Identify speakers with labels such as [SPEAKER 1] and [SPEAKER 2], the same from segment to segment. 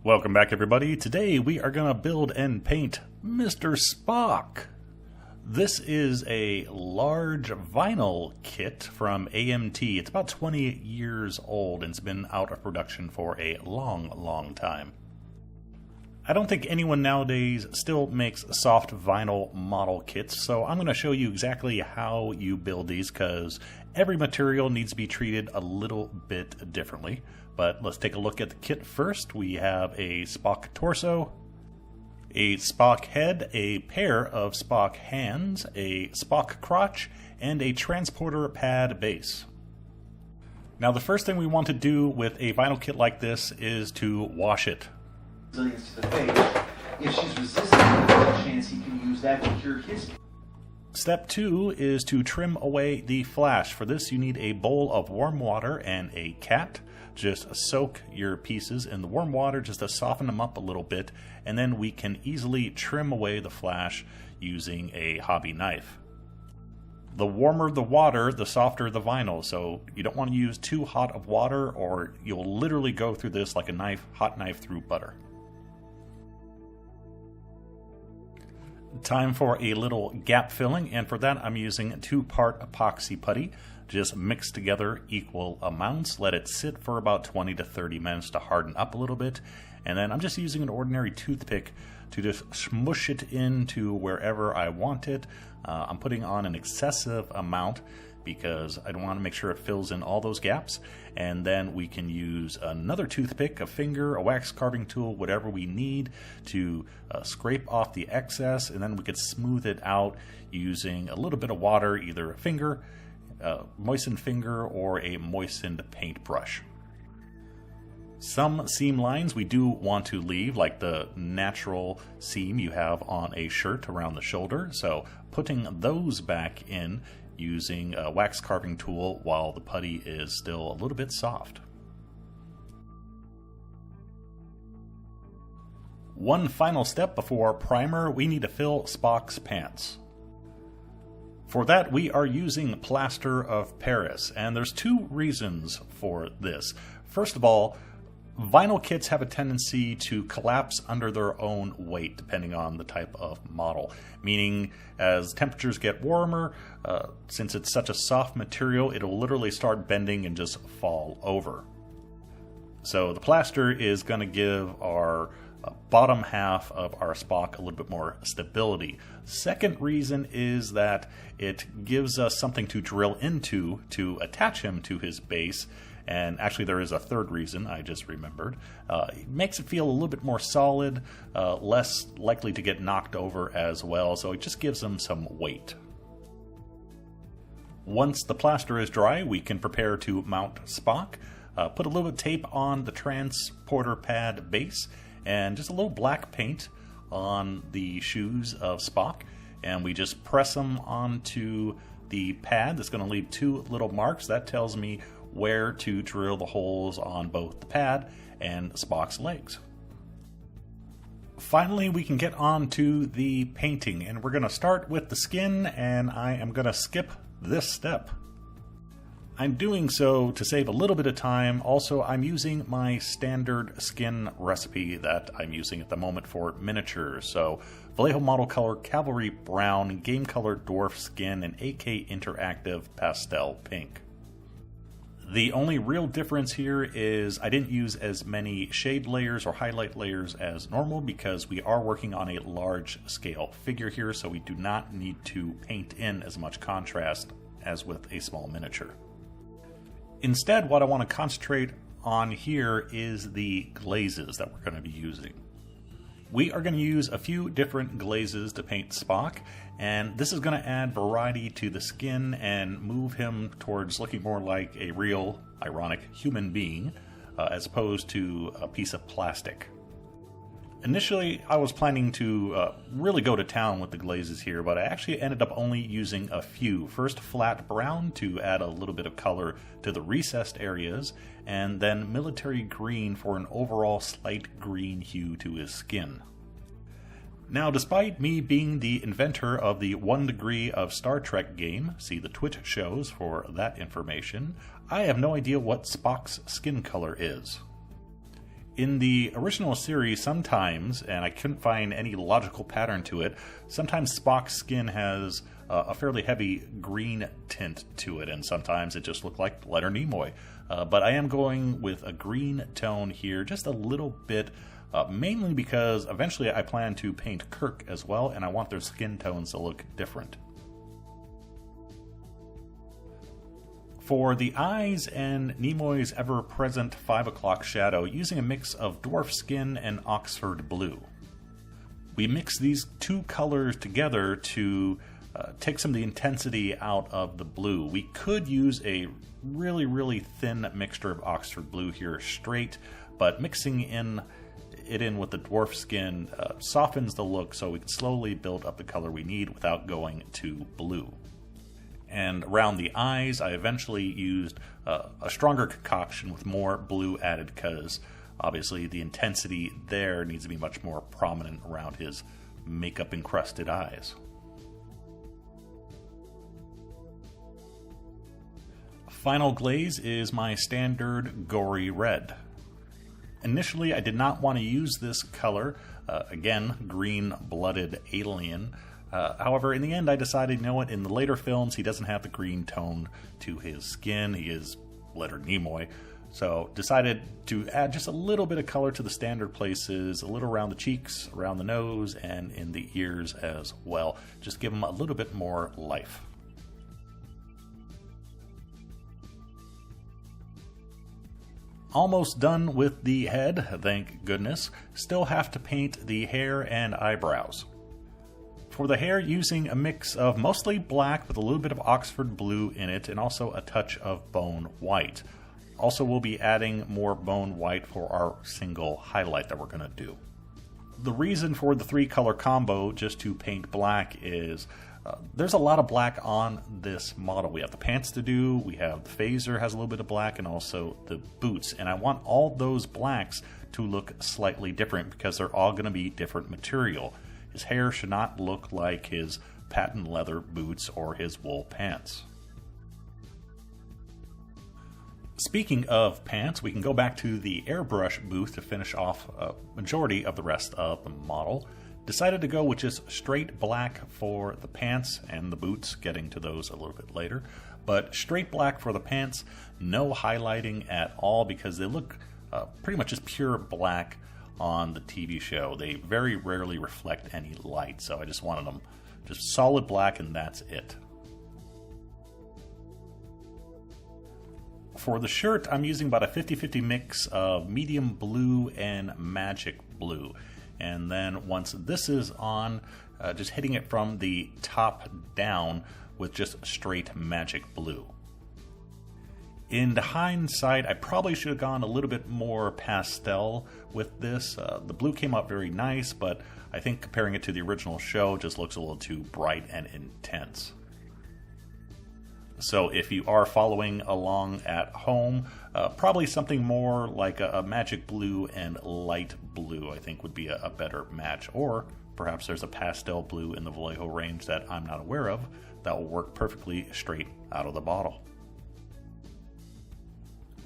[SPEAKER 1] Welcome back, everybody. Today we are going to build and paint Mr. Spock. This is a large vinyl kit from AMT. It's about 20 years old and it's been out of production for a long time. I don't think anyone nowadays still makes soft vinyl model kits, so I'm going to show you exactly how you build these because every material needs to be treated a little bit differently. But let's take a look at the kit first. We have a Spock torso, a Spock head, a pair of Spock hands, a Spock crotch, and a transporter pad base. Now the first thing we want to do with a vinyl kit like this is to wash it.
[SPEAKER 2] To the face. If she's resistant, there's a chance he can use that to cure his.
[SPEAKER 1] Step 2 is to trim away the flash. For this you need a bowl of warm water and a cat. Just soak your pieces in the warm water just to soften them up a little bit, and then we can easily trim away the flash using a hobby knife. The warmer the water, the softer the vinyl, so you don't want to use too hot of water or you'll literally go through this like a hot knife through butter. Time for a little gap filling, and for that I'm using 2-part epoxy putty. Just mix together equal amounts, let it sit for about 20 to 30 minutes to harden up a little bit, and then I'm just using an ordinary toothpick to just smush it into wherever I want it. I'm putting on an excessive amount because I want to make sure it fills in all those gaps, and then we can use another toothpick, a finger, a wax carving tool, whatever we need to scrape off the excess, and then we could smooth it out using a little bit of water, either a finger, moistened finger, or a moistened paintbrush. Some seam lines we do want to leave, like the natural seam you have on a shirt around the shoulder, so putting those back in using a wax carving tool while the putty is still a little bit soft. One final step before primer, we need to fill Spock's pants. For that we are using plaster of Paris, and there's 2 reasons for this. First of all, vinyl kits have a tendency to collapse under their own weight depending on the type of model, meaning as temperatures get warmer, since it's such a soft material, it'll literally start bending and just fall over. So the plaster is going to give our bottom half of our Spock a little bit more stability. Second reason is that it gives us something to drill into to attach him to his base. And actually there is a third reason I just remembered. It makes it feel a little bit more solid, less likely to get knocked over as well, so it just gives them some weight. Once the plaster is dry, we can prepare to mount Spock. Put a little bit of tape on the transporter pad base and just a little black paint on the shoes of Spock, and we just press them onto the pad. That's going to leave 2 little marks. That tells me where to drill the holes on both the pad and Spock's legs. Finally, we can get on to the painting, and we're going to start with the skin, and I am going to skip this step. I'm doing so to save a little bit of time. Also, I'm using my standard skin recipe that I'm using at the moment for miniatures. So, Vallejo Model Color Cavalry Brown, Game Color Dwarf Skin, and AK Interactive Pastel Pink. The only real difference here is I didn't use as many shade layers or highlight layers as normal because we are working on a large scale figure here, so we do not need to paint in as much contrast as with a small miniature. Instead, what I want to concentrate on here is the glazes that we're going to be using. We are going to use a few different glazes to paint Spock, and this is going to add variety to the skin and move him towards looking more like a real, ironic human being, as opposed to a piece of plastic. Initially, I was planning to really go to town with the glazes here, but I actually ended up only using a few. First, flat brown to add a little bit of color to the recessed areas, and then military green for an overall slight green hue to his skin. Now, despite me being the inventor of the 1 Degree of Star Trek game, see the Twitch shows for that information, I have no idea what Spock's skin color is. In the original series, sometimes, and I couldn't find any logical pattern to it, sometimes Spock's skin has a fairly heavy green tint to it, and sometimes it just looked like Leonard Nimoy. But I am going with a green tone here, just a little bit, mainly because eventually I plan to paint Kirk as well, and I want their skin tones to look different. For the eyes and Nimoy's ever-present 5 o'clock shadow, using a mix of dwarf skin and Oxford blue. We mix these two colors together to take some of the intensity out of the blue. We could use a really thin mixture of Oxford blue here straight, but mixing it in with the dwarf skin softens the look, so we can slowly build up the color we need without going to blue. And around the eyes, I eventually used a stronger concoction with more blue added, because obviously the intensity there needs to be much more prominent around his makeup encrusted eyes. Final glaze is my standard gory red. Initially, I did not want to use this color, again, green-blooded alien. However, in the end, I decided, you know what, in the later films, he doesn't have the green tone to his skin. He is Leonard Nimoy. So decided to add just a little bit of color to the standard places, a little around the cheeks, around the nose, and in the ears as well. Just give him a little bit more life. Almost done with the head, thank goodness. Still have to paint the hair and eyebrows. For the hair, using a mix of mostly black with a little bit of Oxford blue in it, and also a touch of bone white. Also, we'll be adding more bone white for our single highlight that we're going to do. The reason for the 3-color combo just to paint black is there's a lot of black on this model. We have the pants to do, we have the phaser has a little bit of black, and also the boots. And I want all those blacks to look slightly different because they're all going to be different material. His hair should not look like his patent leather boots or his wool pants. Speaking of pants, we can go back to the airbrush booth to finish off a majority of the rest of the model. Decided to go with just straight black for the pants and the boots, getting to those a little bit later. But straight black for the pants, no highlighting at all because they look pretty much just pure black on the TV show. They very rarely reflect any light, so I just wanted them just solid black and that's it. For the shirt, I'm using about a 50-50 mix of medium blue and magic blue. And then once this is on, just hitting it from the top down with just straight magic blue. In hindsight, I probably should have gone a little bit more pastel with this. The blue came out very nice, but I think comparing it to the original show just looks a little too bright and intense. So if you are following along at home, probably something more like a magic blue and light blue I think would be a better match. Or perhaps there's a pastel blue in the Vallejo range that I'm not aware of that will work perfectly straight out of the bottle.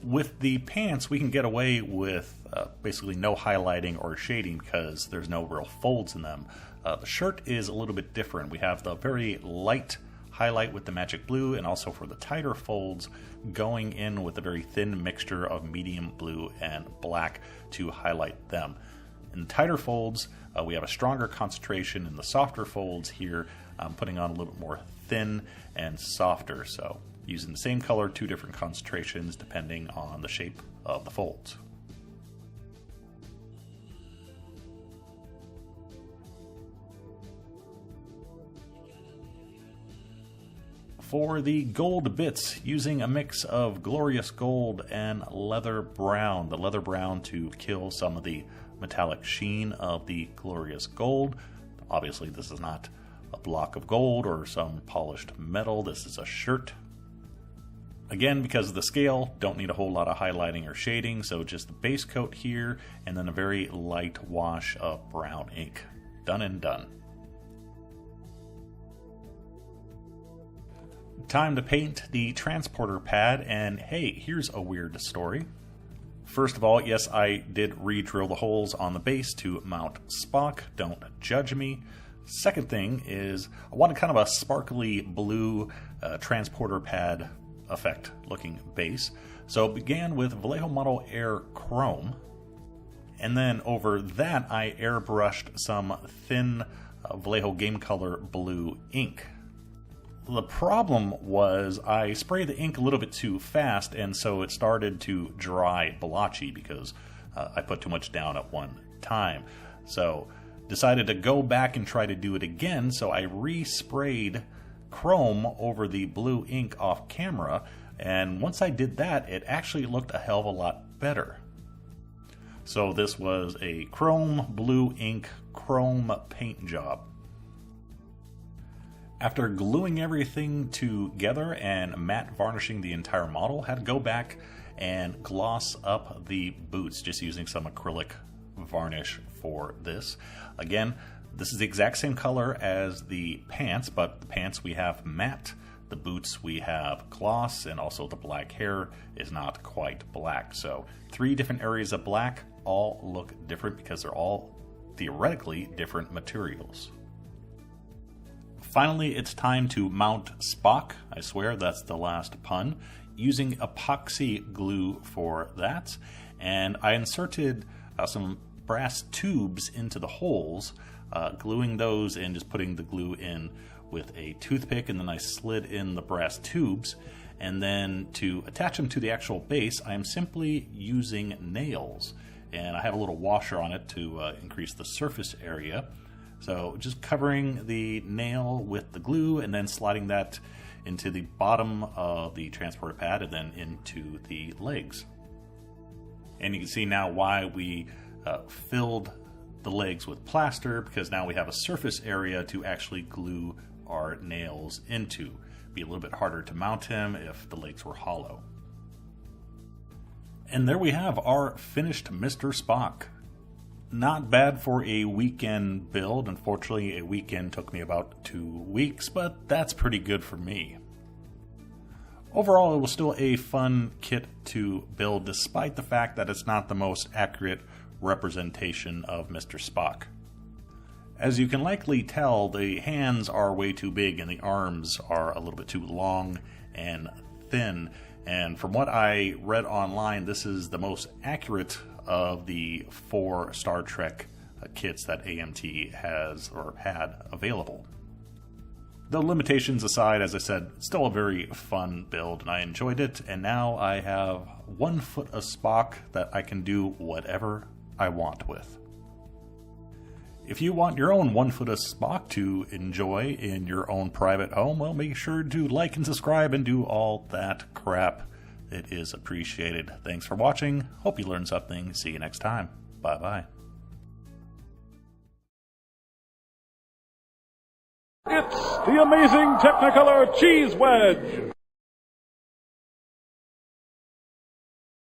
[SPEAKER 1] With the pants, we can get away with basically no highlighting or shading because there's no real folds in them. The shirt is a little bit different. We have the very light highlight with the magic blue, and also for the tighter folds going in with a very thin mixture of medium blue and black to highlight them. In the tighter folds, we have a stronger concentration. In the softer folds here, I'm putting on a little bit more thin and softer, so using the same color, 2 different concentrations depending on the shape of the folds. For the gold bits, using a mix of glorious gold and leather brown. The leather brown to kill some of the metallic sheen of the glorious gold. Obviously this is not a block of gold or some polished metal. This is a shirt. Again, because of the scale, don't need a whole lot of highlighting or shading, so just the base coat here and then a very light wash of brown ink. done and done. Time to paint the transporter pad, and hey, here's a weird story. First of all, yes, I did re-drill the holes on the base to mount Spock, don't judge me. Second thing is, I wanted kind of a sparkly blue transporter pad effect looking base. So it began with Vallejo Model Air Chrome, and then over that I airbrushed some thin Vallejo Game Color blue ink. The problem was I sprayed the ink a little bit too fast, and so it started to dry blotchy because I put too much down at one time. So decided to go back and try to do it again, so I resprayed chrome over the blue ink off camera, and once I did that, it actually looked a hell of a lot better. So this was a chrome blue ink chrome paint job. After gluing everything together and matte varnishing the entire model, had to go back and gloss up the boots just using some acrylic varnish for this. Again, this is the exact same color as the pants, but the pants we have matte, the boots we have gloss, and also the black hair is not quite black. So 3 different areas of black all look different because they're all theoretically different materials. Finally, it's time to mount Spock. I swear that's the last pun. Using epoxy glue for that. And I inserted some brass tubes into the holes, gluing those and just putting the glue in with a toothpick, and then I slid in the brass tubes. And then to attach them to the actual base, I am simply using nails. And I have a little washer on it to increase the surface area. So just covering the nail with the glue and then sliding that into the bottom of the transporter pad and then into the legs. And you can see now why we filled the legs with plaster, because now we have a surface area to actually glue our nails into. Be a little bit harder to mount him if the legs were hollow. And there we have our finished Mr. Spock. Not bad for a weekend build. Unfortunately, a weekend took me about 2 weeks, but that's pretty good for me. Overall, it was still a fun kit to build, despite the fact that it's not the most accurate representation of Mr. Spock. As you can likely tell, the hands are way too big and the arms are a little bit too long and thin. And from what I read online, this is the most accurate of the 4 Star Trek kits that AMT has or had available. The limitations aside, as I said, still a very fun build and I enjoyed it, and now I have 1 foot of Spock that I can do whatever I want with. If you want your own 1 foot of Spock to enjoy in your own private home, well, make sure to like and subscribe and do all that crap. It is appreciated. Thanks for watching. Hope you learned something. See you next time. Bye-bye.
[SPEAKER 3] It's the amazing Technicolor Cheese Wedge!